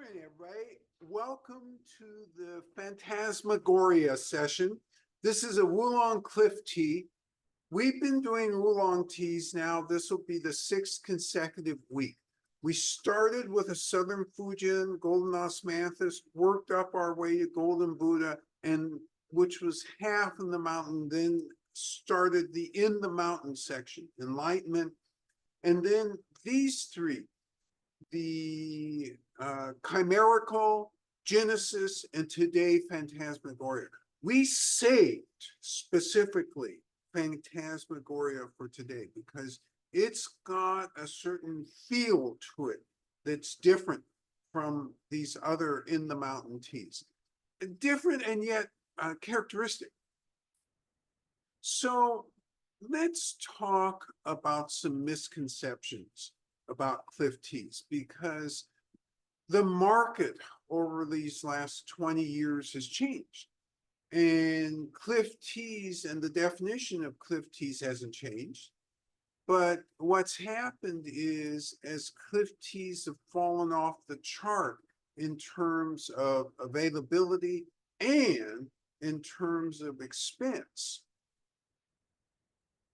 morning, everybody. Welcome to the Phantasmagoria session. This is a Wuyi Cliff tea. We've been doing Wuyi teas now. This will be the 6th consecutive week. We started with a Southern Fujian, Golden Osmanthus, worked up our way to Golden Buddha, and which was half in the mountain, then started the in the mountain section, Enlightenment, and then these three, the chimerical, Genesis, and today Phantasmagoria. We saved specifically Phantasmagoria for today because it's got a certain feel to it that's different from these other in the mountain teas. Different and yet characteristic. So let's talk about some misconceptions about Cliff teas, because the market over these last 20 years has changed. And Cliff teas and the definition of Cliff teas hasn't changed. But what's happened is as Cliff teas have fallen off the chart in terms of availability and in terms of expense,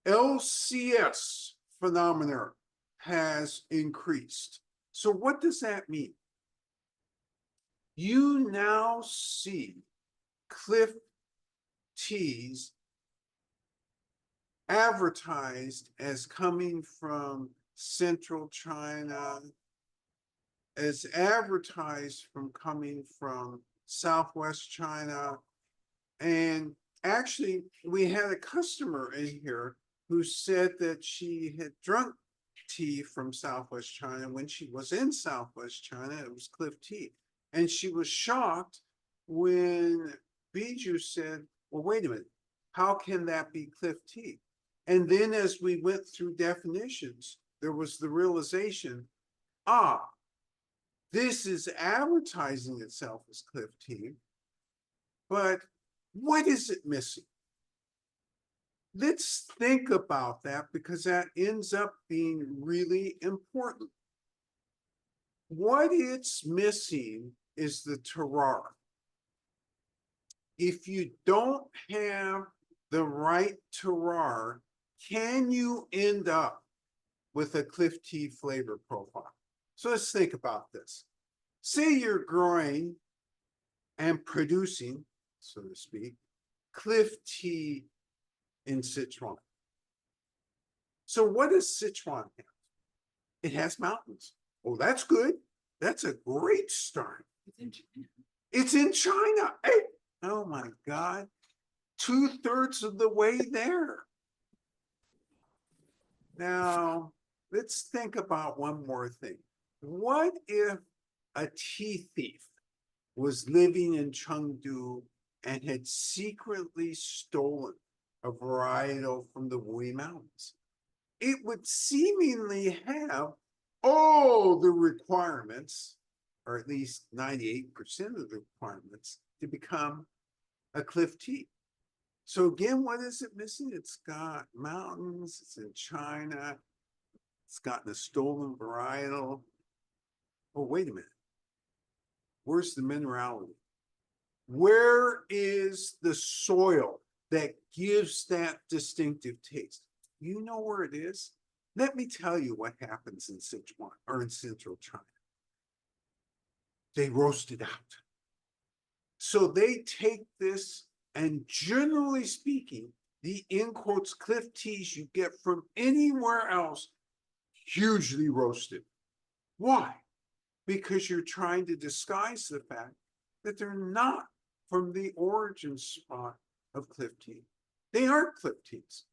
LCS phenomena has increased. So what does that mean? You now see Cliff teas advertised as coming from Central China, as advertised from coming from Southwest China. And actually, we had a customer in here who said that she had drunk tea from Southwest China. When she was in Southwest China, it was Cliff tea. And she was shocked when Bijou said, well, wait a minute, how can that be Cliff tea? And then as we went through definitions, there was the realization, this is advertising itself as Cliff tea, but what is it missing? Let's think about that because that ends up being really important. What it's missing is the terroir. If you don't have the right terroir, can you end up with a Cliff tea flavor profile? So let's think about this. Say you're growing and producing, so to speak, Cliff tea in Sichuan. So what does Sichuan have? It has mountains. Oh, that's good. That's a great start. It's in China. Hey, oh my God. 2/3 of the way there. Now, let's think about one more thing. What if a tea thief was living in Chengdu and had secretly stolen a varietal from the Wuyi Mountains? It would seemingly have all the requirements, or at least 98% of the requirements, to become a Cliff tea. So again, what is it missing? It's got mountains, it's in China, it's gotten a stolen varietal. Oh, wait a minute. Where's the minerality? Where is the soil that gives that distinctive taste? You know where it is? Let me tell you what happens in Sichuan or in Central China. They roast it out. So they take this, and generally speaking, the in quotes Cliff teas you get from anywhere else, hugely roasted. Why? Because you're trying to disguise the fact that they're not from the origin spot of Cliff tea. They aren't Cliff teas.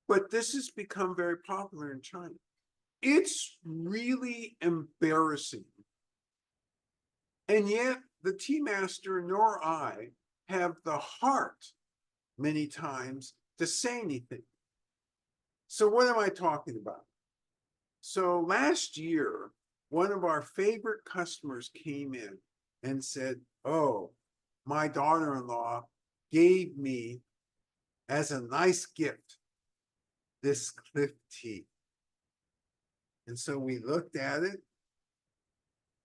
But this has become very popular in China. It's really embarrassing. And yet the tea master nor I have the heart many times to say anything. So what am I talking about? So last year, one of our favorite customers came in and said, oh, my daughter-in-law gave me as a nice gift this Cliff tea. And so we looked at it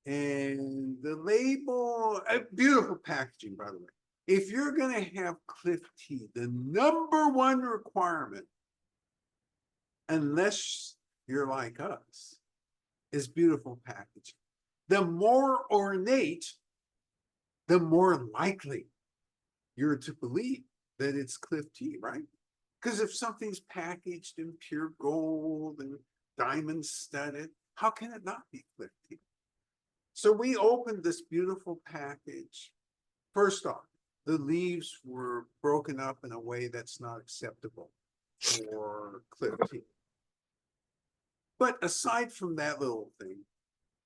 And the label, beautiful packaging, by the way. If you're gonna have Cliff tea, the number one requirement, unless you're like us, is beautiful packaging. The more ornate, the more likely you're to believe that it's Cliff tea, right? Because if something's packaged in pure gold and diamond studded, how can it not be Cliff tea? So we opened this beautiful package. First off, the leaves were broken up in a way that's not acceptable for Cliff tea. But aside from that little thing,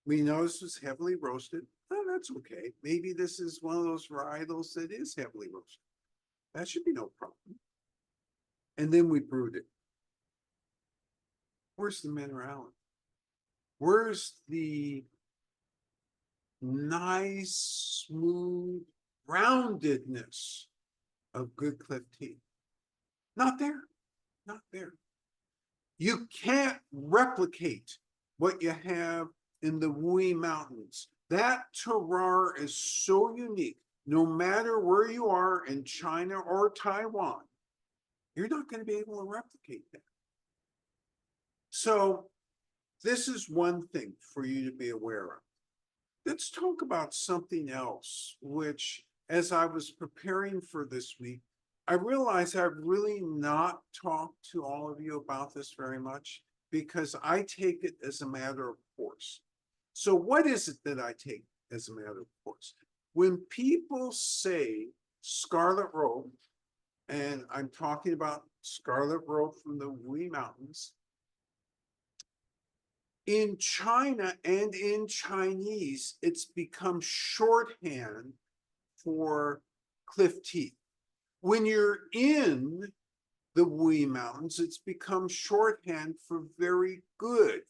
we noticed it was heavily roasted. Oh, that's okay. Maybe this is one of those varietals that is heavily roasted. That should be no problem. And then we brewed it. Where's the minerality? Where's the nice, smooth roundedness of good Cliff tea? Not there, not there. You can't replicate what you have in the Wuyi Mountains. That terroir is so unique. No matter where you are in China or Taiwan, you're not going to be able to replicate that. So this is one thing for you to be aware of. Let's talk about something else, which as I was preparing for this week, I realized I've really not talked to all of you about this very much because I take it as a matter of course. So what is it that I take as a matter of course? When people say scarlet robe, and I'm talking about scarlet robe from the Wuyi Mountains, in China and in Chinese, it's become shorthand for Cliff tea. When you're in the Wuyi Mountains, it's become shorthand for very good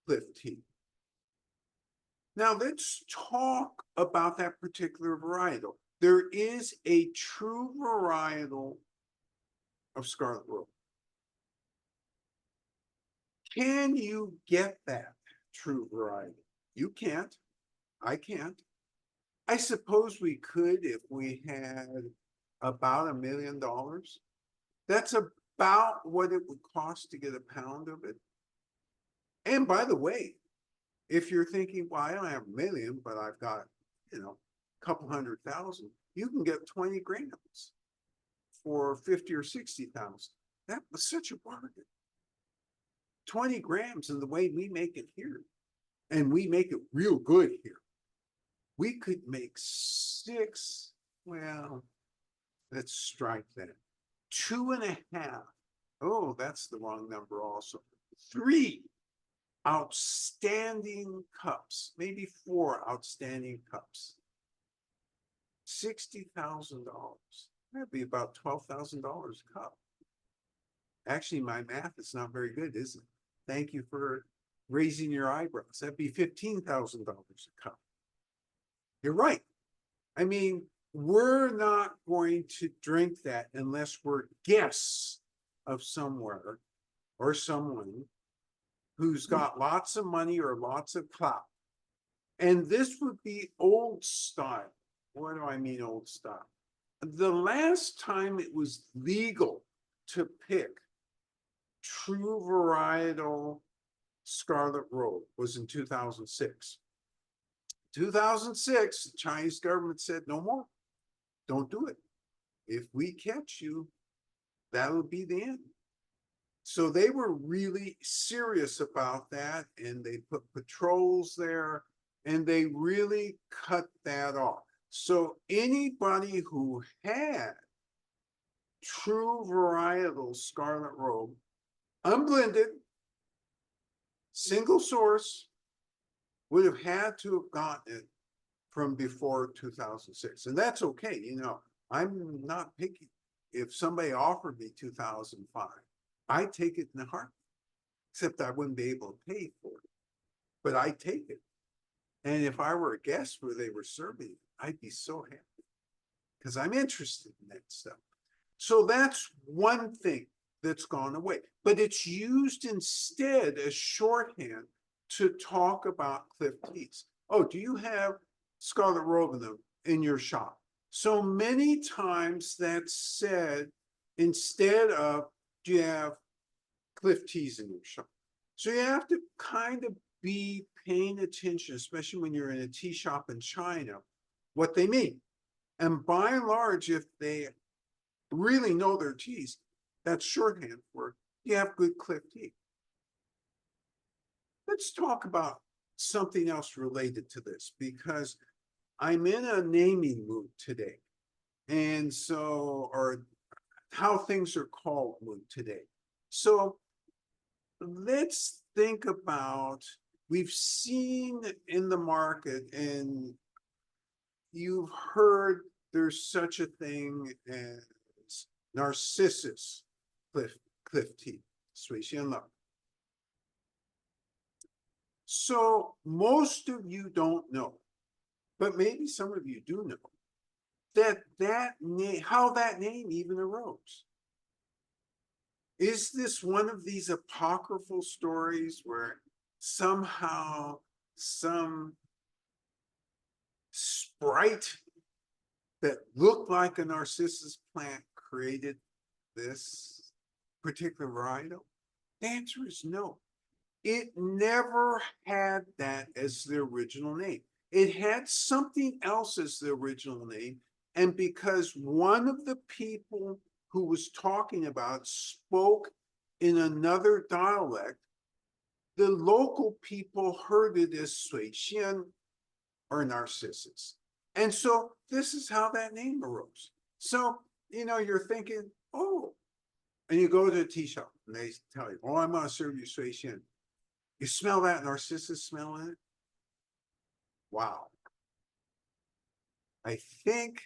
Cliff tea. Now let's talk about that particular varietal. There is a true varietal of scarlet robe. Can you get that true variety? You can't. I can't. I suppose we could if we had about $1 million. That's about what it would cost to get a pound of it. And by the way, if you're thinking, well, I don't have $1 million, but I've got, a couple 100,000, you can get 20 grams for 50 or 60,000. That was such a bargain. 20 grams in the way we make it here, and we make it real good here. We could make 6, well, let's strike that. 2.5. Oh, that's the wrong number also. 3 outstanding cups, maybe 4 outstanding cups. $60,000. That'd be about $12,000 a cup. Actually, my math is not very good, is it? Thank you for raising your eyebrows. That'd be $15,000 a cup. You're right. I mean, we're not going to drink that unless we're guests of somewhere or someone who's got lots of money or lots of clout. And this would be old style. What do I mean old style? The last time it was legal to pick true varietal scarlet robe was in 2006. 2006, the Chinese government said, no more, don't do it. If we catch you, that'll be the end. So they were really serious about that, and they put patrols there, and they really cut that off. So anybody who had true varietal scarlet robe, unblended, single source, would have had to have gotten it from before 2006. And that's okay, I'm not picky. If somebody offered me 2005, I'd take it in a heartbeat, except I wouldn't be able to pay for it. But I'd take it. And if I were a guest where they were serving it, I'd be so happy because I'm interested in that stuff. So that's one thing that's gone away, but it's used instead as shorthand to talk about Cliff teas. oh, do you have scarlet robe in your shop? So many times that's said instead of, do you have cliff teas in your shop? So you have to kind of be paying attention, especially when you're in a tea shop in China, what they mean. And by and large, if they really know their teas, that's shorthand for you have good cliff tea. Let's talk about something else related to this because I'm in a naming mood today. And so, or how things are called mood today. So let's think about, we've seen in the market and you've heard there's such a thing as Narcissus cliff tea, Sui Xian Love. So most of you don't know, but maybe some of you do know that name, how that name even arose. Is this one of these apocryphal stories where somehow some sprite that looked like a narcissus plant created this particular varietal? The answer is no. It never had that as the original name. It had something else as the original name. And because one of the people who was talking about spoke in another dialect, the local people heard it as Sui Xian or Narcissus. And so this is how that name arose. So, you're thinking, oh, and you go to a tea shop and they tell you, oh, I'm going to serve you Sui Xian. You smell that narcissus smell in it? Wow. I think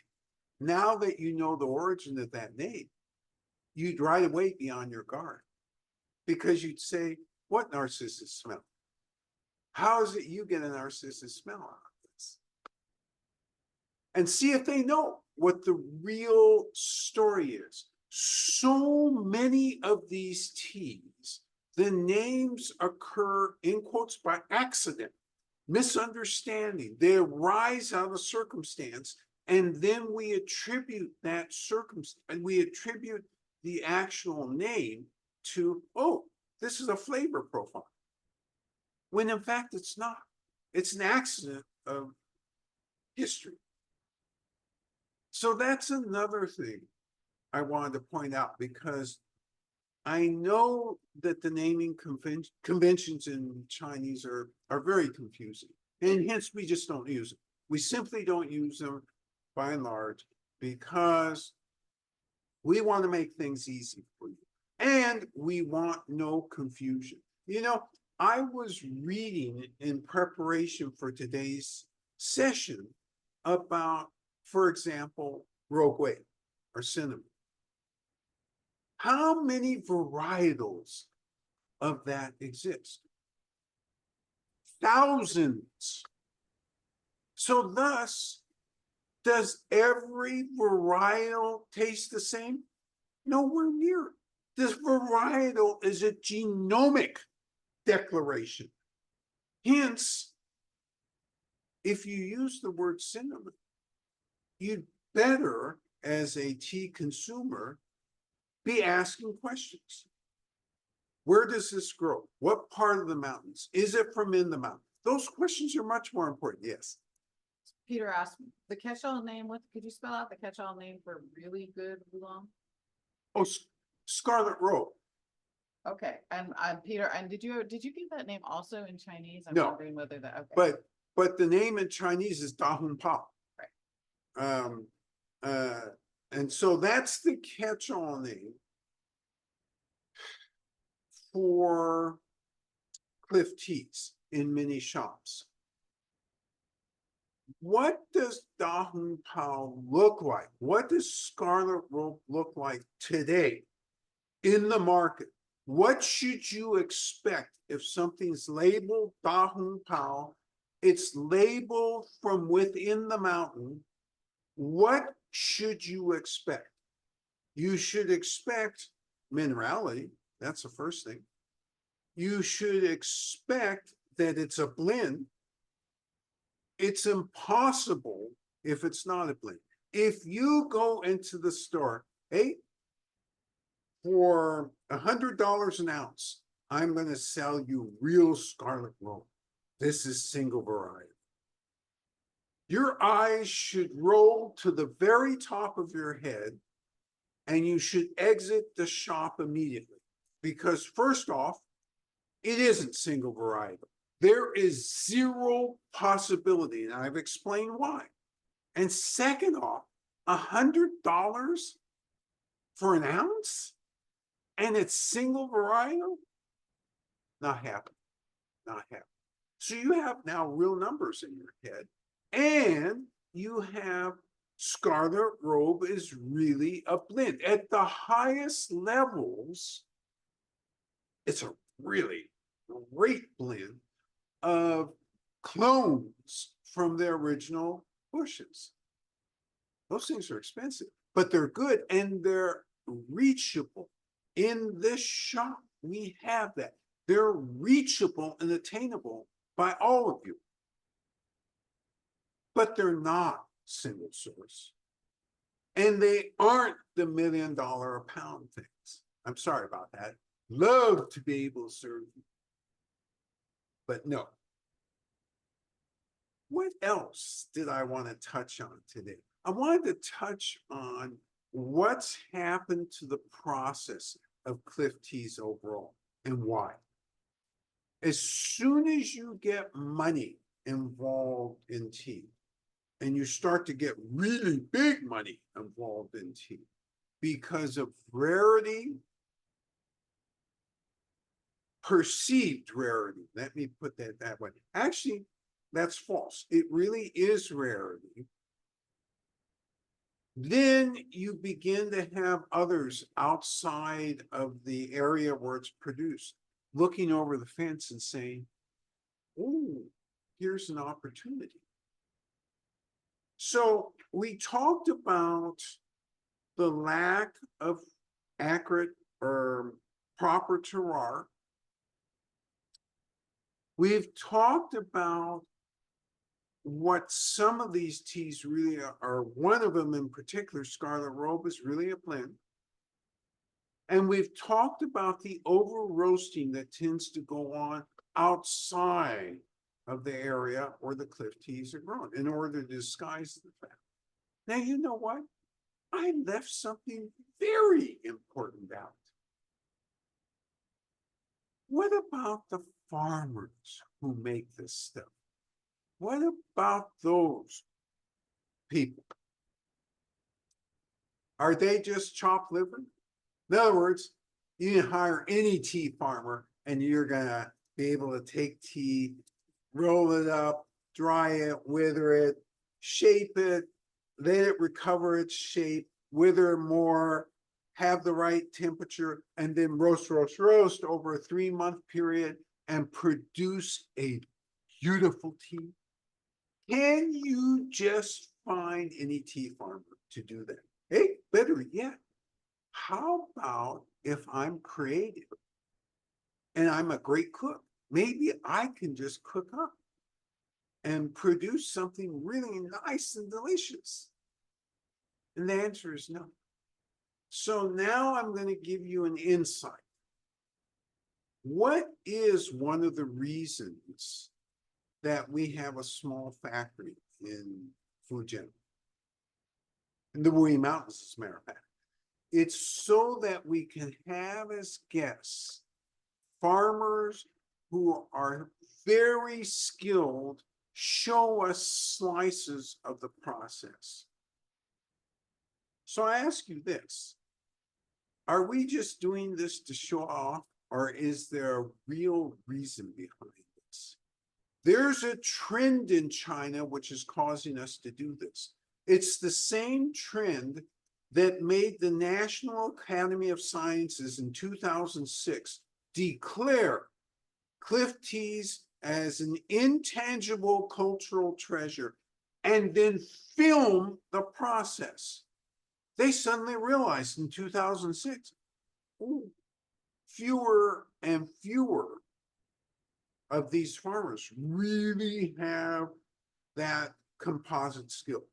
now that you know the origin of that name, you'd right away be on your guard because you'd say, what narcissus smell? How is it you get a narcissus smell out of this? And see if they know what the real story is. So many of these teas, the names occur in quotes by accident, misunderstanding. They arise out of circumstance, and then we attribute that circumstance, and we attribute the actual name to, oh, this is a flavor profile. When in fact it's not. It's an accident of history. So that's another thing I wanted to point out because I know that the naming conventions in Chinese are very confusing, and hence we just don't use them. We simply don't use them by and large because we want to make things easy for you, and we want no confusion. I was reading in preparation for today's session about, for example, rogue or cinnamon. How many varietals of that exist? Thousands. So thus, does every varietal taste the same? Nowhere near. This varietal is a genomic declaration. Hence, if you use the word cinnamon, you'd better, as a tea consumer, be asking questions. Where does this grow? What part of the mountains? Is it from in the mountains? Those questions are much more important. Yes. Peter asked the catch-all name. What could you spell out the catch-all name for really good oolong? Oh, scarlet robe. Okay, and Peter, and did you get that name also in Chinese? I'm No. wondering whether that. Okay. But the name in Chinese is Da Hun Pao. Right. And so that's the catch-all name for cliff teas in many shops. What does Da Hun Pao look like? What does scarlet rope look like today in the market? What should you expect if something's labeled Da Hun Pao? It's labeled from within the mountain. What should you expect? You should expect minerality. That's the first thing. You should expect that it's a blend. it's impossible if it's not a blend. If you go into the store, hey, for $100 an ounce, I'm gonna sell you real scarlet rope. This is single variety. Your eyes should roll to the very top of your head, and you should exit the shop immediately. Because first off, it isn't single varietal. There is zero possibility, and I've explained why. And second off, $100 for an ounce, and it's single varietal? Not happening, not happening. So you have now real numbers in your head, and you have Scarlet Robe is really a blend. At the highest levels, it's a really great blend of clones from their original bushes. Those things are expensive, but they're good and they're reachable. In this shop, we have that. They're reachable and attainable by all of you. But they're not single source. And they aren't the $1 million a pound things. I'm sorry about that. Love to be able to serve you. But no. What else did I want to touch on today? I wanted to touch on what's happened to the process of Cliff teas overall and why. As soon as you get money involved in tea, and you start to get really big money involved in tea because of rarity, perceived rarity. Let me put that that way. Actually, that's false. It really is rarity. Then you begin to have others outside of the area where it's produced, looking over the fence and saying, oh, here's an opportunity. So we talked about the lack of accurate or proper terroir. We've talked about what some of these teas really are. One of them in particular, Scarlet Robe, is really a blend. And we've talked about the over roasting that tends to go on outside of the area where the cliff teas are grown in order to disguise the fact. Now, you know what? I left something very important out. What about the farmers who make this stuff? What about those people? Are they just chopped liver? In other words, you can hire any tea farmer and you're gonna be able to take tea, roll it up, dry it, wither it, shape it, let it recover its shape, wither more, have the right temperature, and then roast over a 3-month period and produce a beautiful tea. Can you just find any tea farmer to do that? Hey, better yet, how about if I'm creative and I'm a great cook? Maybe I can just cook up and produce something really nice and delicious. And the answer is no. So now I'm going to give you an insight. What is one of the reasons that we have a small factory in Fujian, in the Wuyi Mountains, as a matter of fact? It's so that we can have as guests farmers who are very skilled, show us slices of the process. So I ask you this, are we just doing this to show off, or is there a real reason behind this? There's a trend in China which is causing us to do this. It's the same trend that made the National Academy of Sciences in 2006 declare cliff teas as an intangible cultural treasure and then film the process. They suddenly realized in 2006, ooh, fewer and fewer of these farmers really have that composite skill.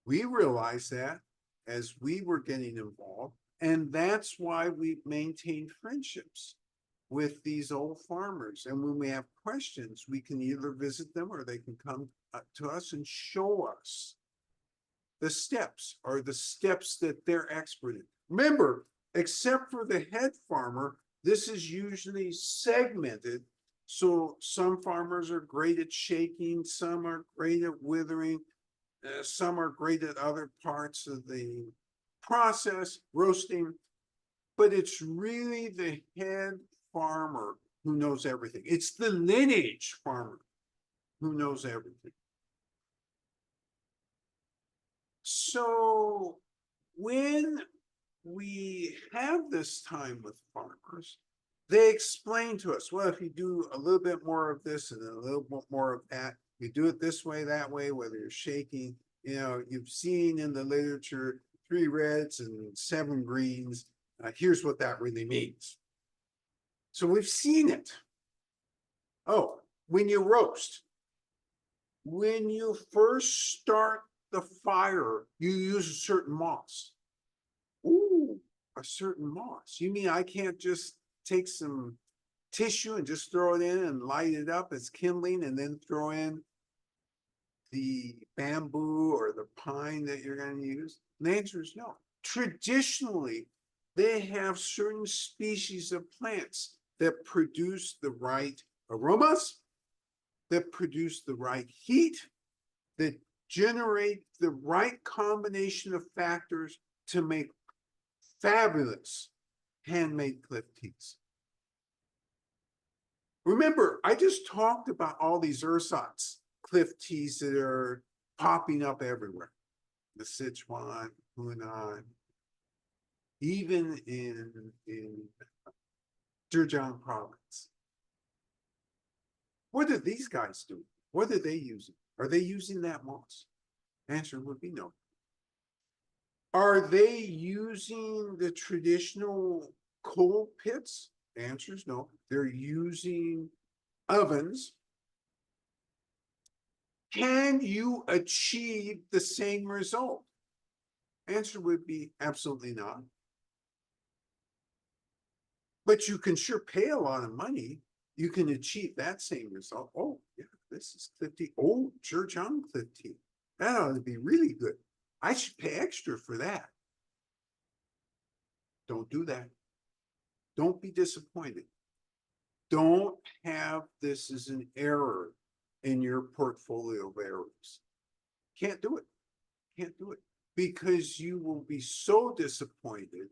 We realized that as we were getting involved, and that's why we've maintained friendships with these old farmers. And when we have questions, we can either visit them or they can come to us and show us the steps that they're expert in. Remember, except for the head farmer, this is usually segmented. So some farmers are great at shaking, some are great at withering, some are great at other parts of the process, roasting, but it's really the head farmer who knows everything. It's the lineage farmer who knows everything. So when we have this time with farmers, they explain to us, well, if you do a little bit more of this and a little bit more of that, you do it this way, that way, whether you're shaking, you know, you've seen in the literature 3 reds and 7 greens. Here's what that really means. So we've seen it. Oh, when you roast, when you first start the fire, you use a certain moss. Ooh, a certain moss. You mean I can't just take some tissue and just throw it in and light it up as kindling and then throw in the bamboo or the pine that you're going to use? And the answer is no. Traditionally, they have certain species of plants that produce the right aromas, that produce the right heat, that generate the right combination of factors to make fabulous handmade cliff teas. Remember, I just talked about all these ersatz cliff teas that are popping up everywhere. The Sichuan, Hunan, even in Zhejiang province. What are these guys doing? What are they using? Are they using that moss? Answer would be no. Are they using the traditional coal pits? Answer is no. They're using ovens. Can you achieve the same result? Answer would be absolutely not. But you can sure pay a lot of money. You can achieve that same result. Oh, yeah, this is cliff tea. Oh, Zhejiang cliff tea. That ought to be really good. I should pay extra for that. Don't do that. Don't be disappointed. Don't have this as an error in your portfolio of errors. Can't do it. Can't do it because you will be so disappointed.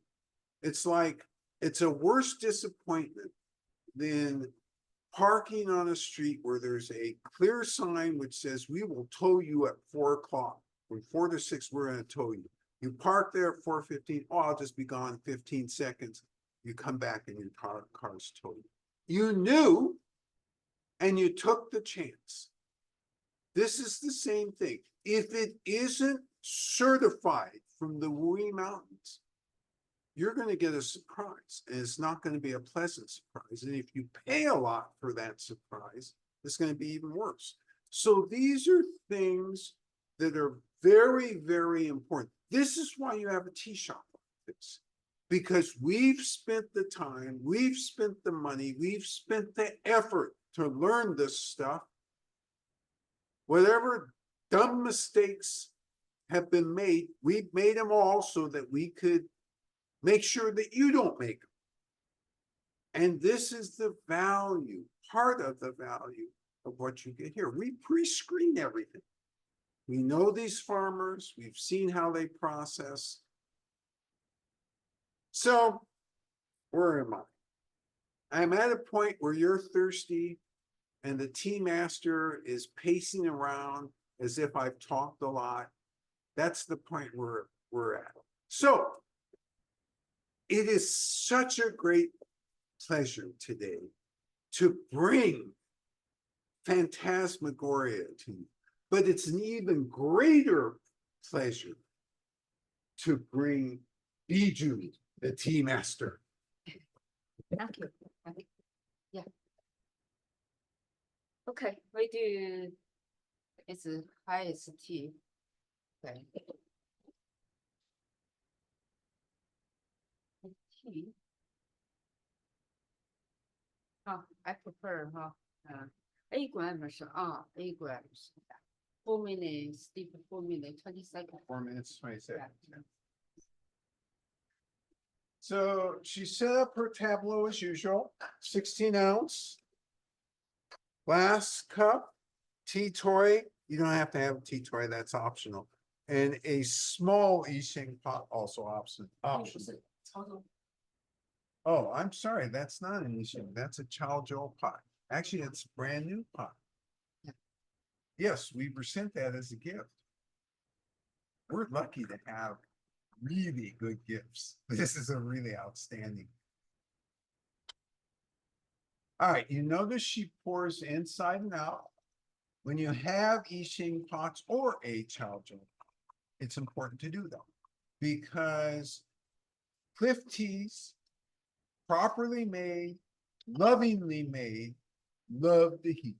It's like, it's a worse disappointment than parking on a street where there's a clear sign which says we will tow you at 4 o'clock. From 4 to 6, we're going to tow you. You park there at 4:15. Oh, I'll just be gone 15 seconds. You come back and your car's towed. You knew and you took the chance. This is the same thing. If it isn't certified from the Wuyi Mountains, you're going to get a surprise, and it's not going to be a pleasant surprise. And if you pay a lot for that surprise, it's going to be even worse. So these are things that are very, very important. This is why you have a tea shop like this, because we've spent the time, we've spent the money, we've spent the effort to learn this stuff. Whatever dumb mistakes have been made, we've made them all so that we could make sure that you don't make them. And this is the value, part of the value of what you get here. We pre-screen everything. We know these farmers, we've seen how they process. So, where am I? I'm at a point where you're thirsty and the tea master is pacing around as if I've talked a lot. That's the point where we're at. So, it is such a great pleasure today to bring Phantasmagoria to you, but it's an even greater pleasure to bring Biju, the tea master. Thank you. Yeah. Okay, we do, it's the highest tea. Okay. Tea. Oh, I prefer, 8 grams, 8 grams. 4 minutes, steep 4 minutes, 20 seconds. 4 minutes, 20 seconds. Yeah. So she set up her tableau as usual, 16-ounce. Glass cup, tea toy, you don't have to have a tea toy, that's optional. And a small Yixing pot, also optional. Oh, I'm sorry, that's not an Yixing, that's a Chaozhou pot. Actually, it's a brand new pot. Yes, we were sent that as a gift. We're lucky to have really good gifts. This is a really outstanding. All right, you notice she pours inside and out. When you have Yixing pots or a Chaozhou, it's important to do them because cliff teas, properly made, lovingly made, love the heat.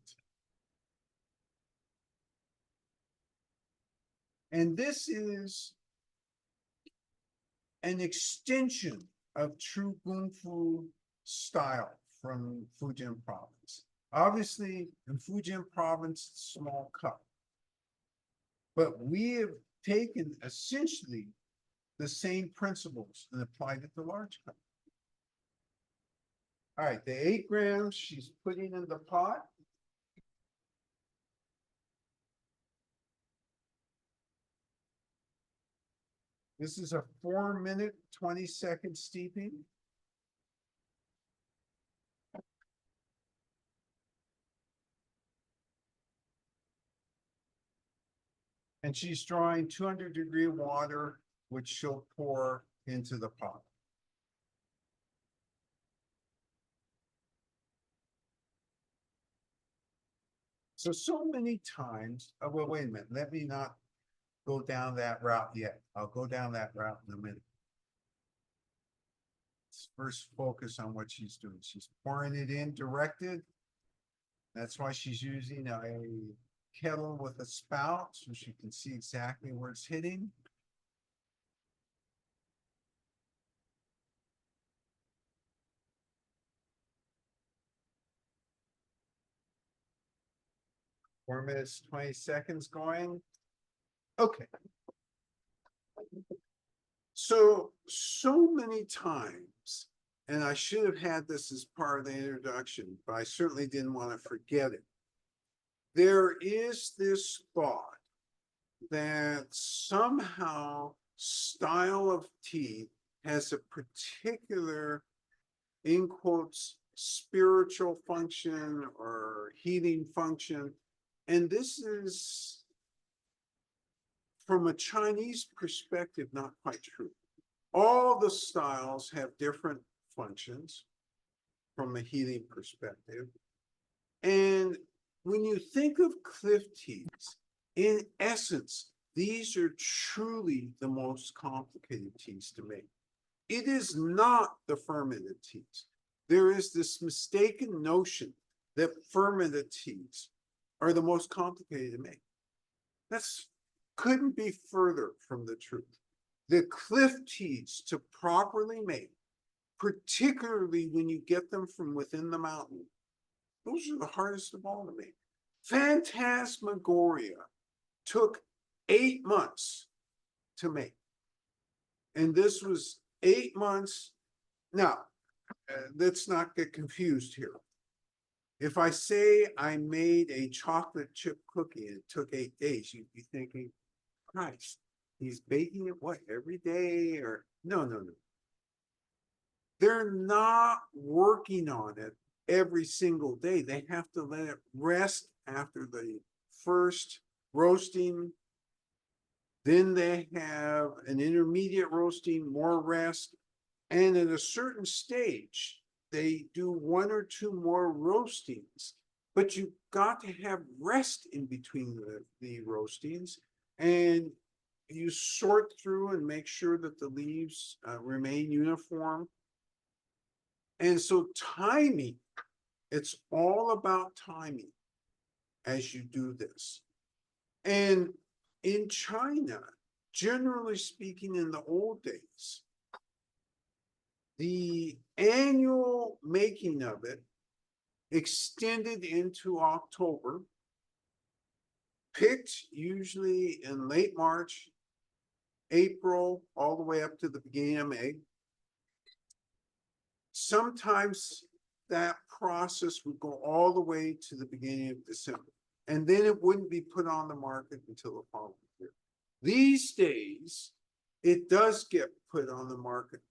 And this is an extension of true Kung Fu style from Fujian province. Obviously, in Fujian province, small cup. But we have taken essentially the same principles and applied it to large cup. All right, the 8 grams she's putting in the pot. This is a 4-minute, 20-second steeping. And she's drawing 200-degree water, which she'll pour into the pot. So many times, well, wait a minute, let me not go down that route yet. I'll go down that route in a minute. Let's first focus on what she's doing. She's pouring it in directed. That's why she's using a kettle with a spout so she can see exactly where it's hitting. Four minutes, 20 seconds going. Okay. So many times, and I should have had this as part of the introduction, but I certainly didn't want to forget it. There is this thought that somehow style of tea has a particular, in quotes, spiritual function or healing function. And this is, from a Chinese perspective, not quite true. All the styles have different functions from a healing perspective. And when you think of cliff teas, in essence, these are truly the most complicated teas to make. It is not the fermented teas. There is this mistaken notion that fermented teas are the most complicated to make. That's couldn't be further from the truth. The cliff teas, to properly make, particularly when you get them from within the mountain, those are the hardest of all to make. Phantasmagoria took 8 months to make. And this was 8 months. Now, let's not get confused here. If I say I made a chocolate chip cookie and it took 8 days, you'd be thinking, Christ, he's baking it what, every day? Or no. They're not working on it every single day. They have to let it rest after the first roasting. Then they have an intermediate roasting, more rest. And at a certain stage, they do 1 or 2 more roastings. But you've got to have rest in between the roastings. And you sort through and make sure that the leaves remain uniform. And so timing, it's all about timing. as you do this. And in China, generally speaking, in the old days, the annual making of it extended into October, picked usually in late March, April, all the way up to the beginning of May. Sometimes that process would go all the way to the beginning of December, and then it wouldn't be put on the market until the following year. These days, it does get put on the market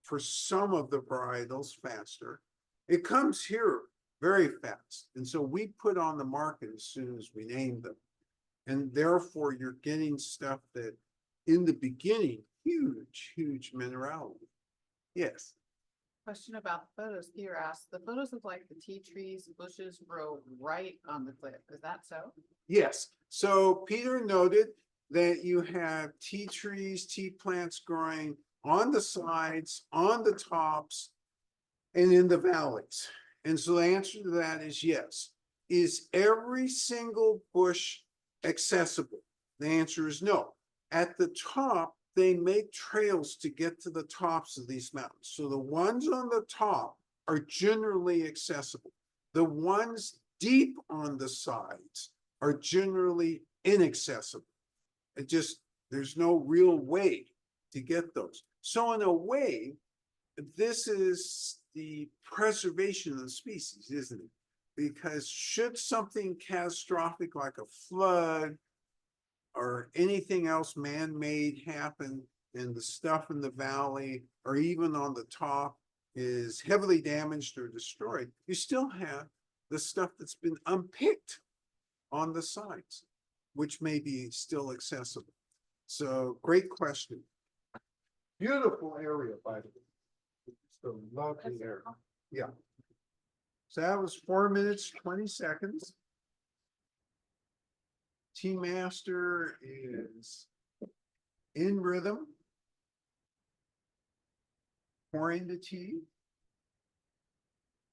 for some of the varietals faster. It comes here very fast, and so we put on the market as soon as we name them. And therefore, you're getting stuff that in the beginning, huge minerality. Yes. Question about the photos. Peter asked, the photos look like the tea trees, bushes grow right on the cliff. Is that so? Yes, so Peter noted that you have tea trees, tea plants growing on the sides, on the tops, and in the valleys. And so the answer to that is yes. Is every single bush accessible? The answer is no. At the top, they make trails to get to the tops of these mountains. So the ones on the top are generally accessible. The ones deep on the sides are generally inaccessible. There's no real way to get those. So in a way, this is the preservation of the species, isn't it? Because should something catastrophic like a flood or anything else man-made happen, and the stuff in the valley or even on the top is heavily damaged or destroyed, you still have the stuff that's been unpicked on the sides, which may be still accessible. So great question. Beautiful area, by the way. It's a lovely area. Yeah. So that was 4 minutes, 20 seconds. Tea Master is in rhythm, pouring the tea,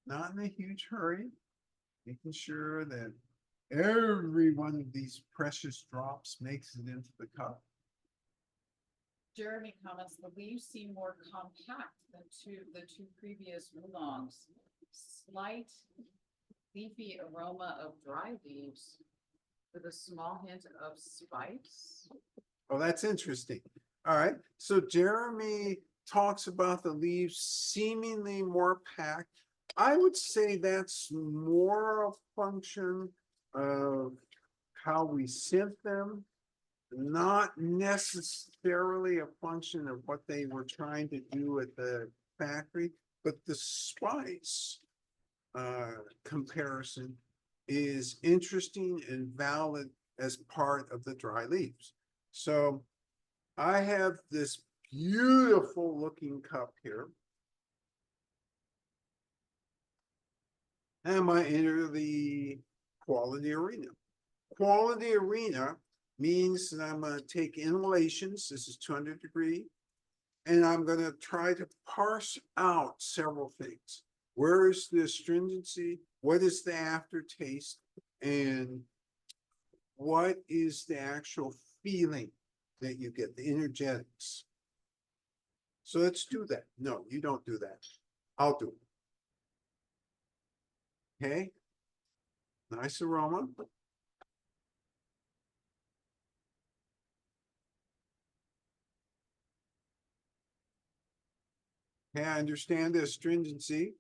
not in a huge hurry, making sure that every one of these precious drops makes it into the cup. Jeremy comments, the leaves seem more compact than the two previous oolongs. Slight leafy aroma of dry leaves with a small hint of spice. Oh, that's interesting. All right. So Jeremy talks about the leaves seemingly more packed. I would say that's more a function of how we scent them, not necessarily a function of what they were trying to do at the factory, but the spice comparison is interesting and valid as part of the dry leaves. So I have this beautiful looking cup here. And I enter the quality arena. Quality arena means that I'm going to take inhalations. This is 200 degree. And I'm going to try to parse out several things. Where is the astringency? What is the aftertaste? And what is the actual feeling that you get, the energetics? So let's do that. No, you don't do that. I'll do it. Okay. Nice aroma. Okay, I understand the astringency.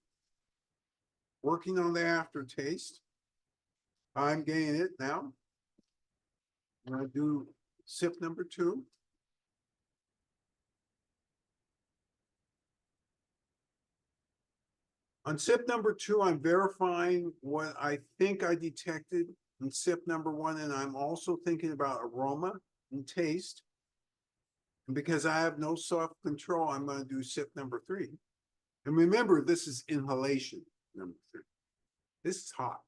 Working on the aftertaste. I'm getting it now. I'm going to do sip number 2. On sip number 2, I'm verifying what I think I detected in sip number 1, and I'm also thinking about aroma and taste. And because I have no self-control, I'm going to do sip number 3. And remember, this is inhalation number 3. This is hot.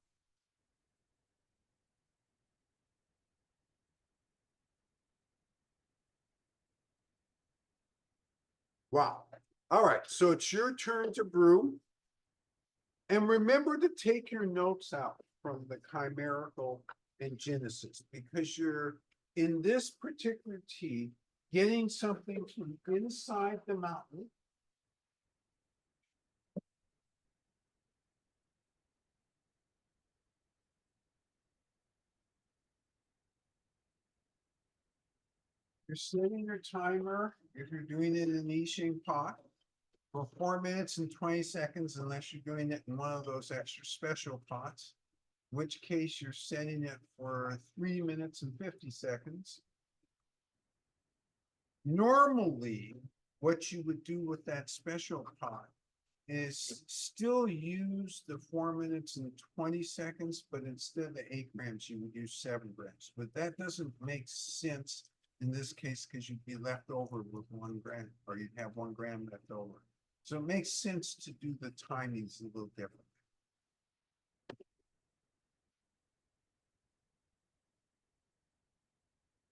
Wow. All right, so it's your turn to brew. And remember to take your notes out. from the chimerical and genesis, because you're in this particular tea, getting something from inside the mountain. You're setting your timer, if you're doing it in an niching pot, for 4 minutes and 20 seconds, unless you're doing it in one of those extra special pots. In which case you're setting it for 3 minutes and 50 seconds. Normally, what you would do with that special pot is still use the 4 minutes and 20 seconds, but instead of the 8 grams, you would use 7 grams. But that doesn't make sense in this case, because you'd be left over with 1 gram, or you'd have 1 gram left over. So it makes sense to do the timings a little different.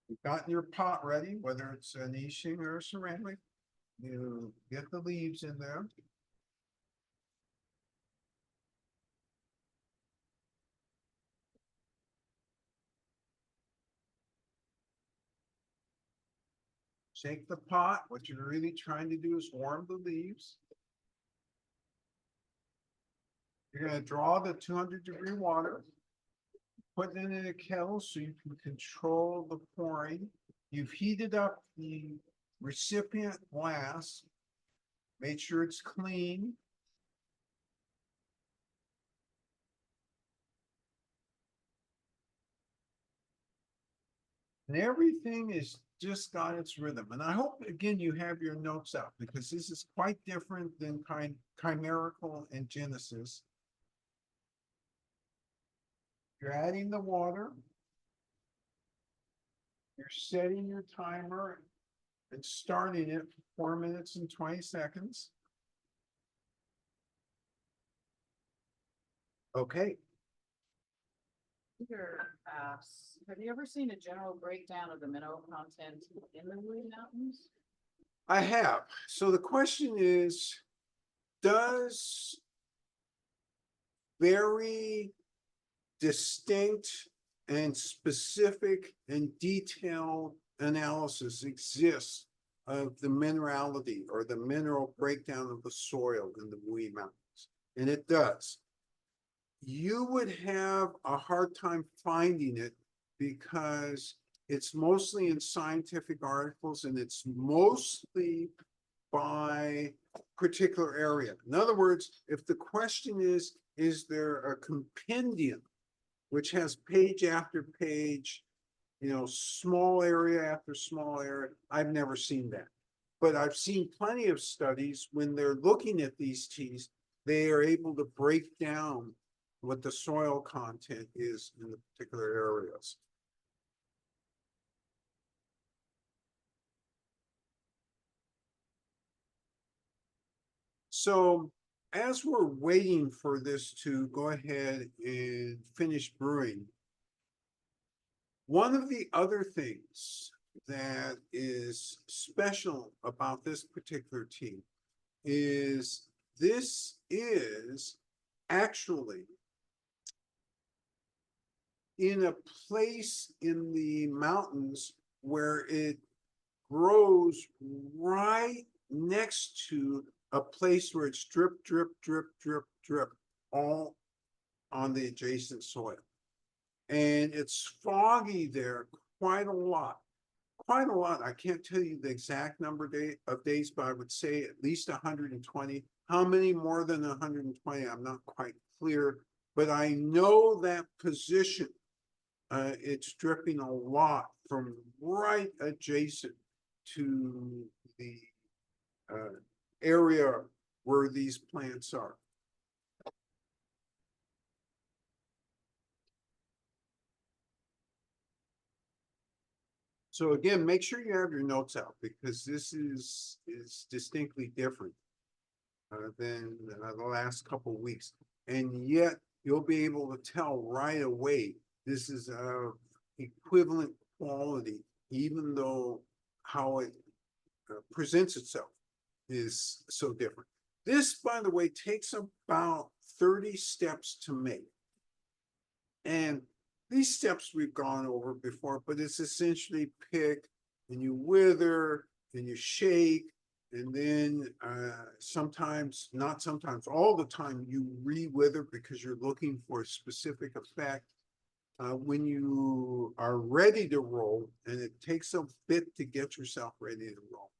You've gotten your pot ready, whether it's a niching or a ceramic. You get the leaves in there. Shake the pot. What you're really trying to do is warm the leaves. You're going to draw the 200-degree water, put it in a kettle so you can control the pouring. You've heated up the recipient glass, made sure it's clean. And everything is just got its rhythm. And I hope, again, you have your notes out, because this is quite different than chimerical and genesis. You're adding the water. You're setting your timer and starting it for 4 minutes and 20 seconds. Okay. Peter asks, have you ever seen a general breakdown of the mineral content in the Wuyi Mountains? I have. So the question is, does very distinct and specific and detailed analysis exist of the minerality or the mineral breakdown of the soil in the Wuyi Mountains? And it does. You would have a hard time finding it because it's mostly in scientific articles, and it's mostly by particular area. In other words, if the question is there a compendium which has page after page, small area after small area, I've never seen that. But I've seen plenty of studies when they're looking at these teas, they are able to break down what the soil content is in the particular areas. So as we're waiting for this to go ahead and finish brewing, one of the other things that is special about this particular tea is this is actually in a place in the mountains where it grows right next to a place where it's drip, drip, drip, drip, drip, all on the adjacent soil. And it's foggy there quite a lot. Quite a lot. I can't tell you the exact number of days, but I would say at least 120. How many more than 120? I'm not quite clear, but I know that position. It's dripping a lot from right adjacent to the area where these plants are. So again, make sure you have your notes out, because this is distinctly different than the last couple of weeks. And yet you'll be able to tell right away this is a equivalent quality, even though how it presents itself is so different. This, by the way, takes about 30 steps to make. And these steps we've gone over before, but it's essentially pick and you wither and you shake. And then sometimes, not sometimes, all the time you re-wither because you're looking for a specific effect. When you are ready to roll, and it takes a bit to get yourself ready to roll.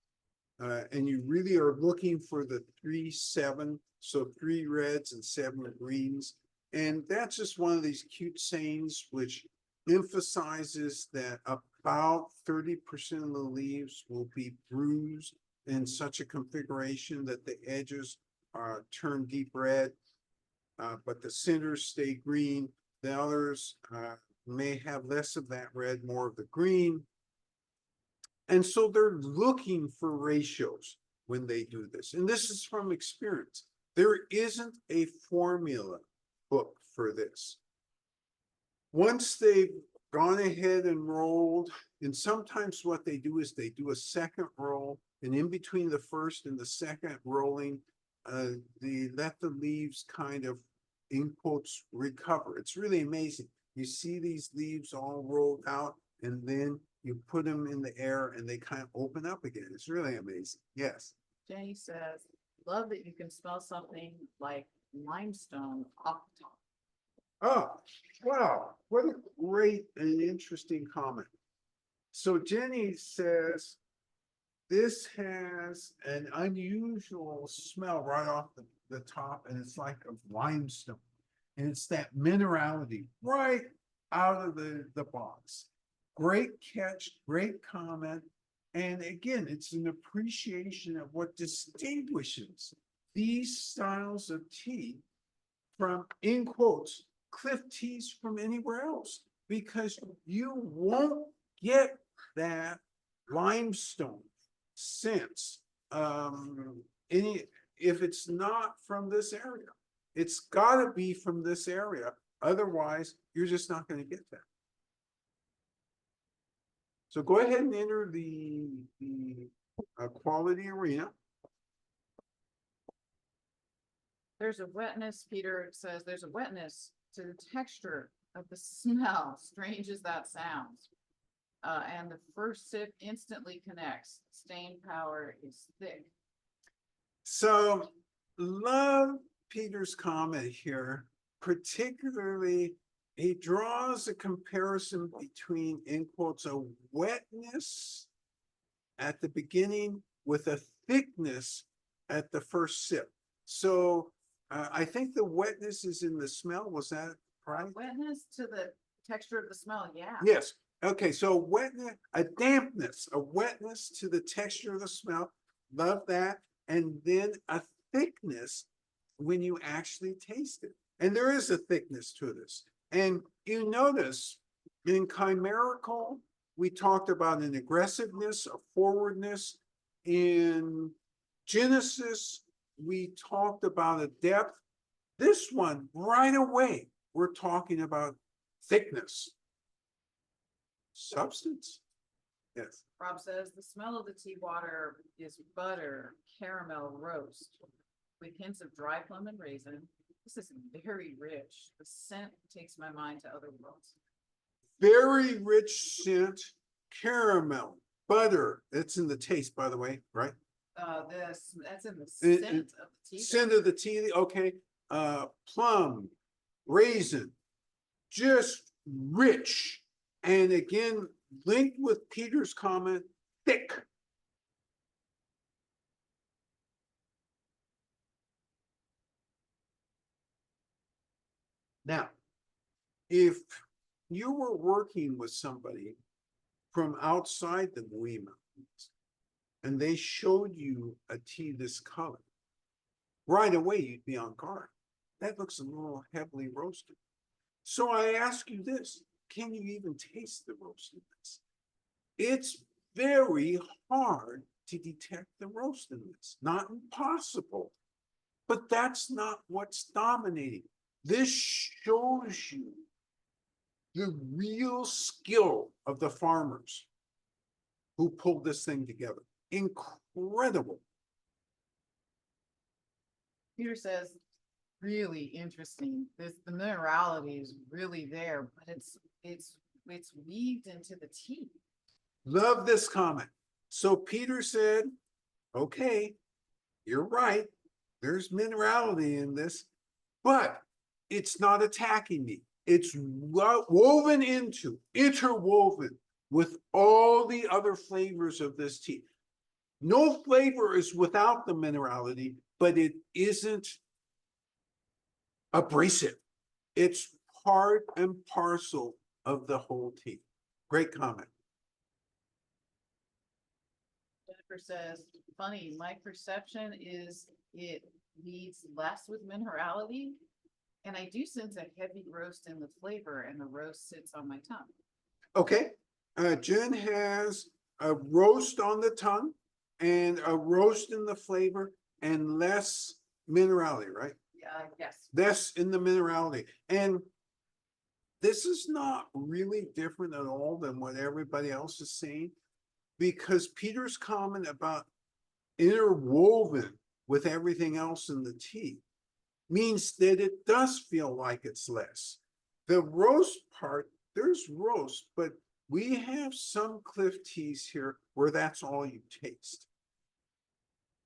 And you really are looking for the 3-7, so 3 reds and 7 greens. And that's just one of these cute sayings which emphasizes that about 30% of the leaves will be bruised in such a configuration that the edges turn deep red, but the centers stay green. The others may have less of that red, more of the green. And so they're looking for ratios when they do this. And this is from experience. There isn't a formula book for this. Once they've gone ahead and rolled, and sometimes what they do is they do a second roll, and in between the first and the second rolling, they let the leaves kind of, in quotes, recover. It's really amazing. You see these leaves all rolled out, and then you put them in the air and they kind of open up again. It's really amazing. Yes. Jenny says, love that you can smell something like limestone off the top. Oh, wow. What a great and interesting comment. So Jenny says, this has an unusual smell right off the top, and it's like of limestone. And it's that minerality right out of the box. Great catch, great comment. And again, it's an appreciation of what distinguishes these styles of tea from, in quotes, Cliff teas from anywhere else, because you won't get that limestone sense if it's not from this area. It's got to be from this area. Otherwise, you're just not going to get that. So go ahead and enter the quality arena. There's a wetness, Peter says, there's a wetness to the texture of the smell, strange as that sounds. And the first sip instantly connects. Stain power is thick. So love Peter's comment here, particularly he draws a comparison between, in quotes, a wetness at the beginning with a thickness at the first sip. So I think the wetness is in the smell. Was that right? Wetness to the texture of the smell, yeah. Yes. Okay, so wetness, a dampness, a wetness to the texture of the smell. Love that. And then a thickness when you actually taste it. And there is a thickness to this. And you notice in chimerical, we talked about an aggressiveness, a forwardness. In Genesis, we talked about a depth. This one, right away, we're talking about thickness. Substance. Yes. Rob says the smell of the tea water is butter, caramel, roast, with hints of dry plum and raisin. This is very rich. The scent takes my mind to other worlds. Very rich scent, caramel, butter. That's in the taste, by the way, right? That's in the scent of the tea. Scent of the tea, okay. Plum, raisin, just rich. And again, linked with Peter's comment, thick. Now, if you were working with somebody from outside the Wuyi Mountains and they showed you a tea this color, right away you'd be on guard. That looks a little heavily roasted. So I ask you this, can you even taste the roastedness? It's very hard to detect the roastedness, not impossible, but that's not what's dominating. This shows you the real skill of the farmers who pulled this thing together. Incredible. Peter says, really interesting. The minerality is really there, but it's weaved into the tea. Love this comment. So Peter said, okay, you're right. There's minerality in this, but it's not attacking me. It's woven into, interwoven with all the other flavors of this tea. No flavor is without the minerality, but it isn't abrasive. It's part and parcel of the whole tea. Great comment. Jennifer says, funny, my perception is it leads less with minerality. And I do sense a heavy roast in the flavor, and the roast sits on my tongue. Okay, Jen has a roast on the tongue and a roast in the flavor and less minerality, right? Yes. Less in the minerality. And this is not really different at all than what everybody else is saying, because Peter's comment about interwoven with everything else in the tea means that it does feel like it's less. The roast part, there's roast, but we have some Cliff teas here where that's all you taste.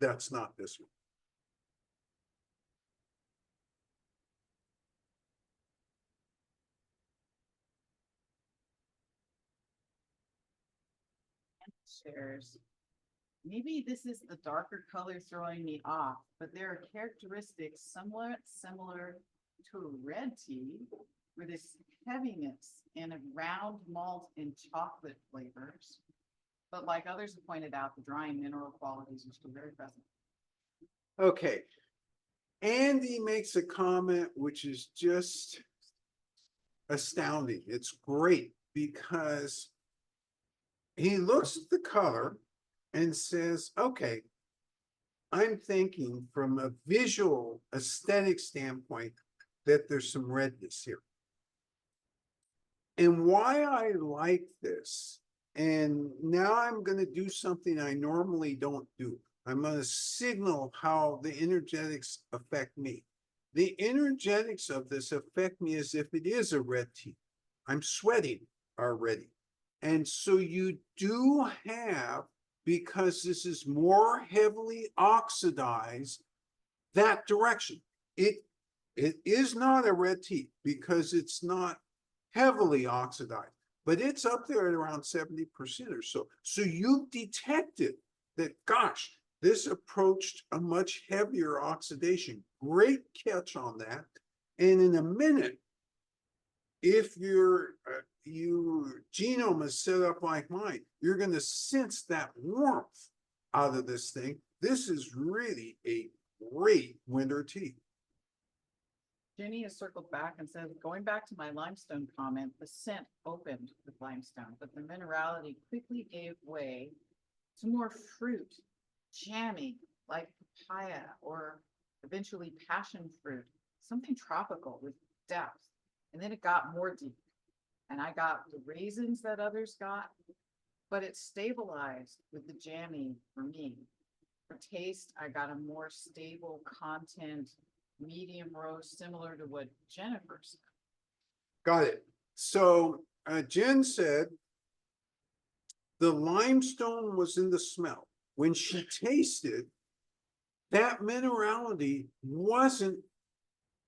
That's not this one. Shares. Maybe this is the darker color throwing me off, but there are characteristics somewhat similar to a red tea, where this heaviness and a round malt and chocolate flavors. But like others have pointed out, the drying mineral qualities are still very present. Okay. Andy makes a comment which is just astounding. It's great because he looks at the color and says, okay, I'm thinking from a visual aesthetic standpoint that there's some redness here. And why I like this, and now I'm going to do something I normally don't do. I'm going to signal how the energetics affect me. The energetics of this affect me as if it is a red tea. I'm sweating already. And so you do have, because this is more heavily oxidized, that direction. It is not a red tea because it's not heavily oxidized, but it's up there at around 70% or so. So you've detected that, gosh, this approached a much heavier oxidation. Great catch on that. And in a minute, if your genome is set up like mine, you're going to sense that warmth out of this thing. This is really a great winter tea. Jenny has circled back and said, going back to my limestone comment, the scent opened with limestone, but the minerality quickly gave way to more fruit, jammy, like papaya, or eventually passion fruit, something tropical with depth. And then it got more deep. And I got the raisins that others got, but it stabilized with the jammy for me. For taste, I got a more stable content, medium roast, similar to what Jennifer said. Got it. So Jen said the limestone was in the smell. When she tasted, that minerality wasn't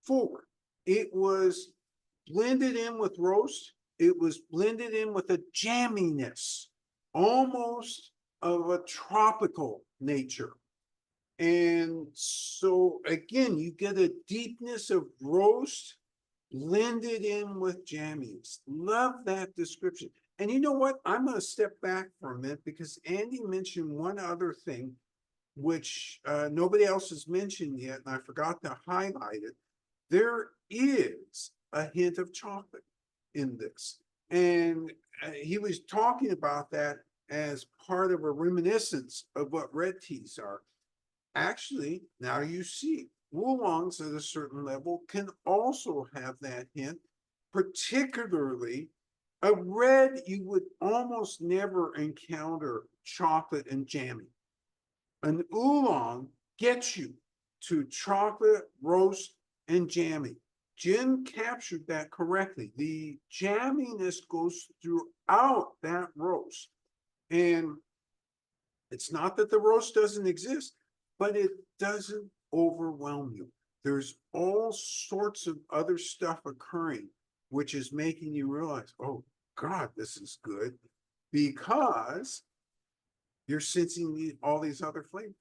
forward. It was blended in with roast. It was blended in with a jamminess, almost of a tropical nature. And so again, you get a deepness of roast blended in with jammies. Love that description. And you know what? I'm going to step back for a minute because Andy mentioned one other thing, which nobody else has mentioned yet, and I forgot to highlight it. There is a hint of chocolate in this. And he was talking about that as part of a reminiscence of what red teas are. Actually, now you see, oolongs at a certain level can also have that hint, particularly a red, you would almost never encounter chocolate and jammy. An oolong gets you to chocolate, roast, and jammy. Jim captured that correctly. The jamminess goes throughout that roast. And it's not that the roast doesn't exist, but it doesn't overwhelm you. There's all sorts of other stuff occurring, which is making you realize, oh God, this is good, because you're sensing all these other flavors.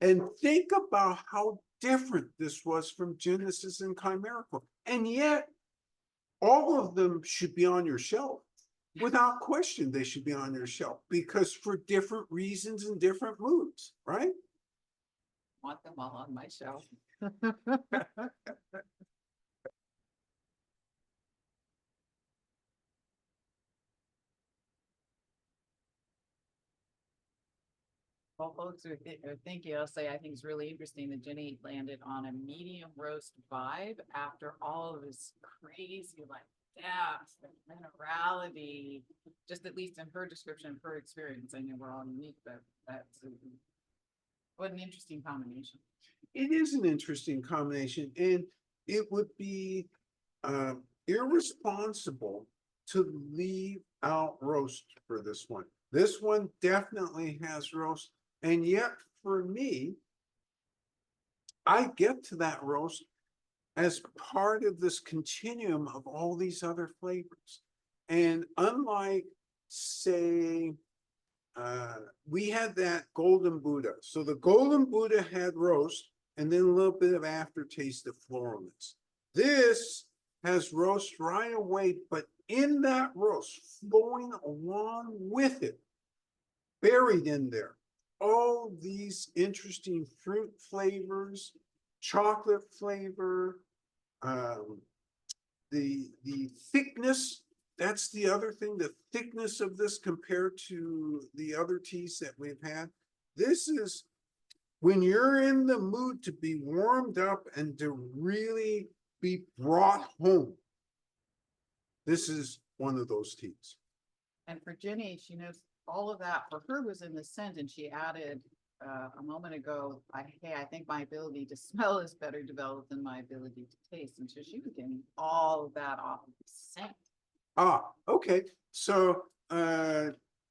And think about how different this was from Genesis and Chimerical. And yet, all of them should be on your shelf. Without question, they should be on your shelf because for different reasons and different moods, right? Want them all on my shelf. Well, folks are thinking, I'll say, I think it's really interesting that Jenny landed on a medium roast vibe after all of this crazy, like, depth and minerality, just at least in her description of her experience. I know we're all unique, but that's what an interesting combination. It is an interesting combination, and it would be irresponsible to leave out roast for this one. This one definitely has roast, and yet for me, I get to that roast as part of this continuum of all these other flavors. And unlike, say, we had that golden Buddha. So the golden Buddha had roast and then a little bit of aftertaste of floralness. This has roast right away, but in that roast, flowing along with it, buried in there, all these interesting fruit flavors, chocolate flavor, the thickness. That's the other thing, the thickness of this compared to the other teas that we've had. This is when you're in the mood to be warmed up and to really be brought home. This is one of those teas. And for Jenny, she knows all of that for her was in the scent, and she added a moment ago, hey, I think my ability to smell is better developed than my ability to taste. And so she was getting all of that off of the scent. Ah, okay. So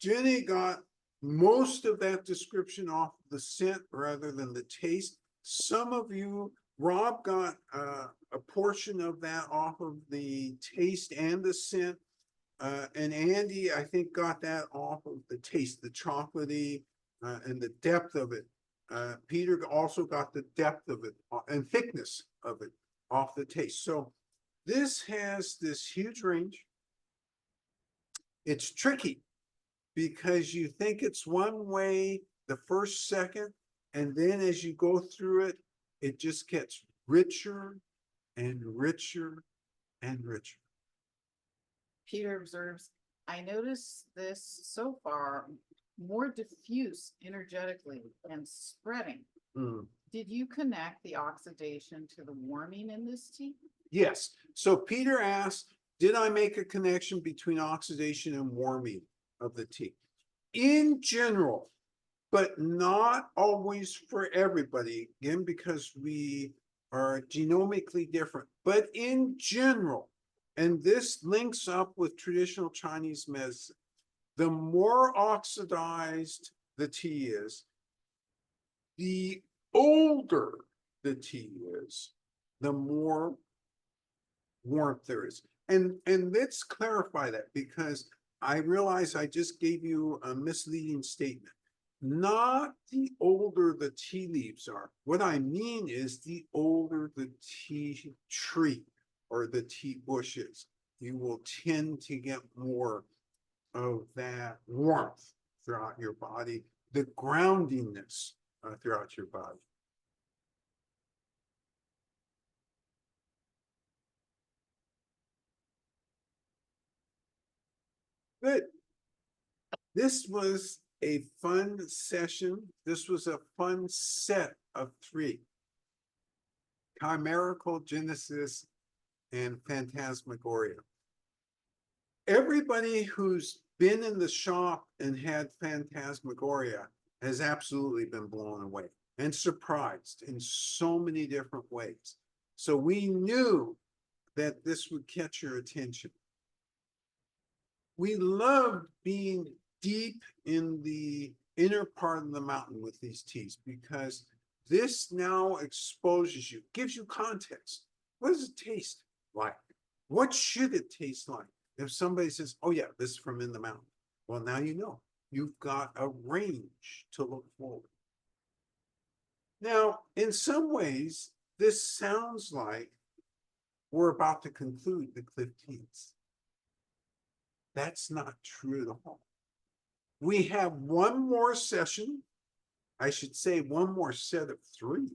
Jenny got most of that description off the scent rather than the taste. Some of you, Rob got a portion of that off of the taste and the scent. And Andy, I think, got that off of the taste, the chocolatey and the depth of it. Peter also got the depth of it and thickness of it off the taste. So this has this huge range. It's tricky because you think it's one way the first second, and then as you go through it, it just gets richer and richer and richer. Peter observes, I notice this so far more diffuse energetically and spreading. Did you connect the oxidation to the warming in this tea? Yes. So Peter asked, did I make a connection between oxidation and warming of the tea? In general, but not always for everybody, again, because we are genomically different, but in general, and this links up with traditional Chinese medicine, the more oxidized the tea is, the older the tea is, the more warmth there is. And let's clarify that, because I realize I just gave you a misleading statement. Not the older the tea leaves are. What I mean is the older the tea tree or the tea bush is, you will tend to get more of that warmth throughout your body, the groundingness throughout your body. Good. This was a fun session. This was a fun set of 3. Chimerical, Genesis, and Phantasmagoria. Everybody who's been in the shop and had Phantasmagoria has absolutely been blown away and surprised in so many different ways. So we knew that this would catch your attention. We loved being deep in the inner part of the mountain with these teas because this now exposes you, gives you context. What does it taste like? What should it taste like? If somebody says, oh yeah, this is from in the mountain. Well, now you know, you've got a range to look forward. Now, in some ways, this sounds like we're about to conclude the Cliff Teas. That's not true at all. We have one more session, I should say one more set of 3.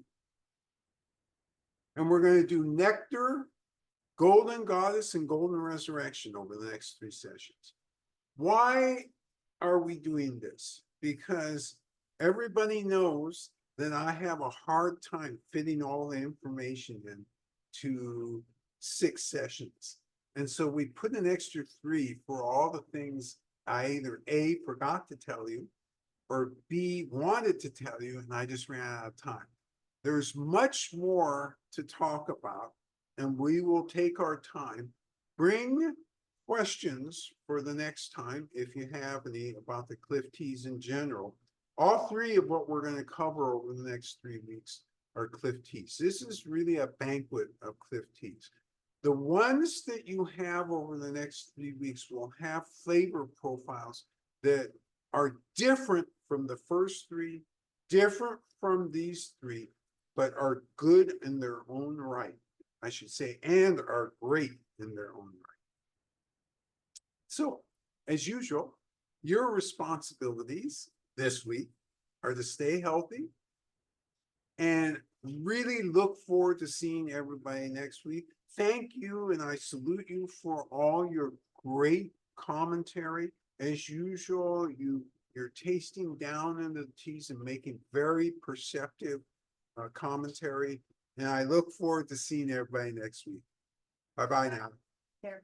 And we're going to do Nectar, Golden Goddess, and Golden Resurrection over the next 3 sessions. Why are we doing this? Because everybody knows that I have a hard time fitting all the information in to 6 sessions. And so we put an extra 3 for all the things I either A, forgot to tell you, or B, wanted to tell you, and I just ran out of time. There's much more to talk about, and we will take our time. Bring questions for the next time, if you have any, about the Cliff Teas in general. All 3 of what we're going to cover over the next 3 weeks are Cliff Teas. This is really a banquet of Cliff Teas. The ones that you have over the next 3 weeks will have flavor profiles that are different from the first 3, different from these 3, but are good in their own right, I should say, and are great in their own right. So, as usual, your responsibilities this week are to stay healthy and really look forward to seeing everybody next week. Thank you, and I salute you for all your great commentary. As usual, you're tasting down into the teas and making very perceptive commentary. And I look forward to seeing everybody next week. Bye-bye now. Here.